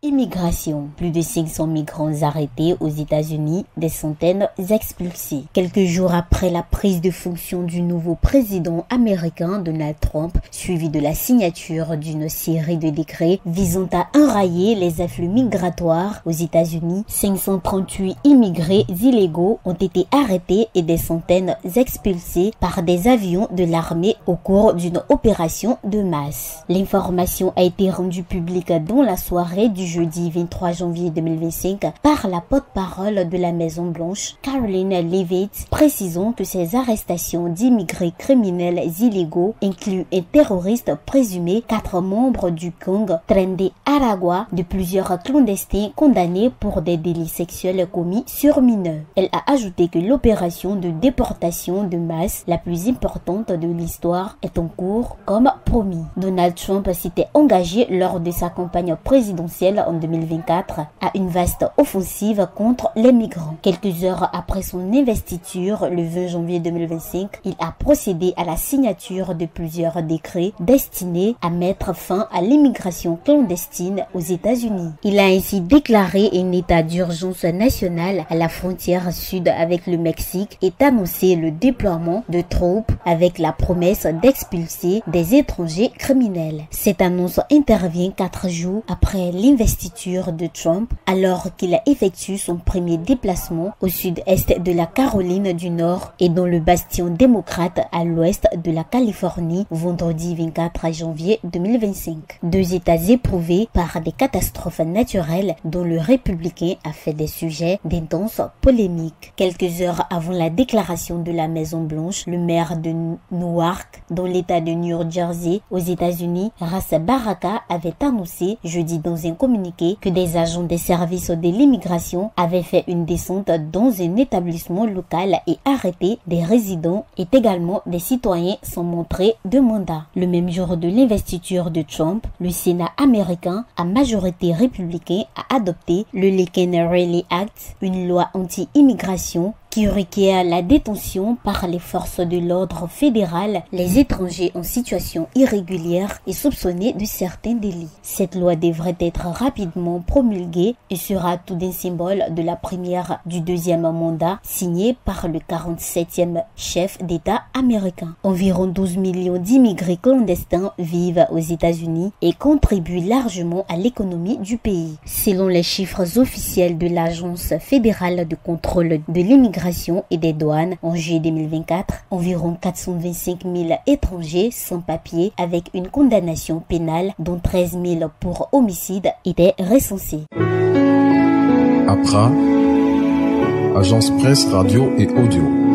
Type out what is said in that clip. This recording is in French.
Immigration. Plus de 500 migrants arrêtés aux États-Unis, des centaines expulsés. Quelques jours après la prise de fonction du nouveau président américain Donald Trump, suivi de la signature d'une série de décrets visant à enrayer les afflux migratoires aux États-Unis, 538 immigrés illégaux ont été arrêtés et des centaines expulsés par des avions de l'armée au cours d'une opération de masse. L'information a été rendue publique dans la soirée du jeudi 23 janvier 2025 par la porte-parole de la Maison-Blanche, Karoline Leavitt, précisant que ces arrestations d'immigrés criminels illégaux incluent un terroriste présumé, 4 membres du gang Tren de Aragua, de plusieurs clandestins condamnés pour des délits sexuels commis sur mineurs. Elle a ajouté que l'opération de déportation de masse la plus importante de l'histoire est en cours comme promis. Donald Trump s'était engagé lors de sa campagne présidentielle en 2024 à une vaste offensive contre les migrants. Quelques heures après son investiture, le 20 janvier 2025, il a procédé à la signature de plusieurs décrets destinés à mettre fin à l'immigration clandestine aux États-Unis. Il a ainsi déclaré un état d'urgence nationale à la frontière sud avec le Mexique et annoncé le déploiement de troupes avec la promesse d'expulser des étrangers criminels. Cette annonce intervient 4 jours après l'investiture de Trump, alors qu'il effectue son premier déplacement au sud-est de la Caroline du Nord et dans le bastion démocrate à l'ouest de la Californie vendredi 24 janvier 2025. 2 États éprouvés par des catastrophes naturelles dont le républicain a fait des sujets d'intenses polémiques. Quelques heures avant la déclaration de la Maison-Blanche, le maire de Newark, dans l'état de New Jersey, aux États-Unis, Ras Baraka, avait annoncé jeudi dans un communiqué que des agents des services de l'immigration avaient fait une descente dans un établissement local et arrêté des résidents et également des citoyens sans montrer de mandat. Le même jour de l'investiture de Trump, le Sénat américain, à majorité républicaine, a adopté le Lincoln Riley Act, une loi anti-immigration qui requiert la détention par les forces de l'ordre fédéral les étrangers en situation irrégulière et soupçonnés de certains délits. Cette loi devrait être rapidement promulguée et sera tout d'un symbole de la première du 2e mandat signé par le 47e chef d'État américain. Environ 12 millions d'immigrés clandestins vivent aux États-Unis et contribuent largement à l'économie du pays. Selon les chiffres officiels de l'Agence fédérale de contrôle de l'immigration et des douanes, en juillet 2024, environ 425 000 étrangers sans papier avec une condamnation pénale, dont 13 000 pour homicide, étaient recensés. APRA, Agence Presse Radio et Audio.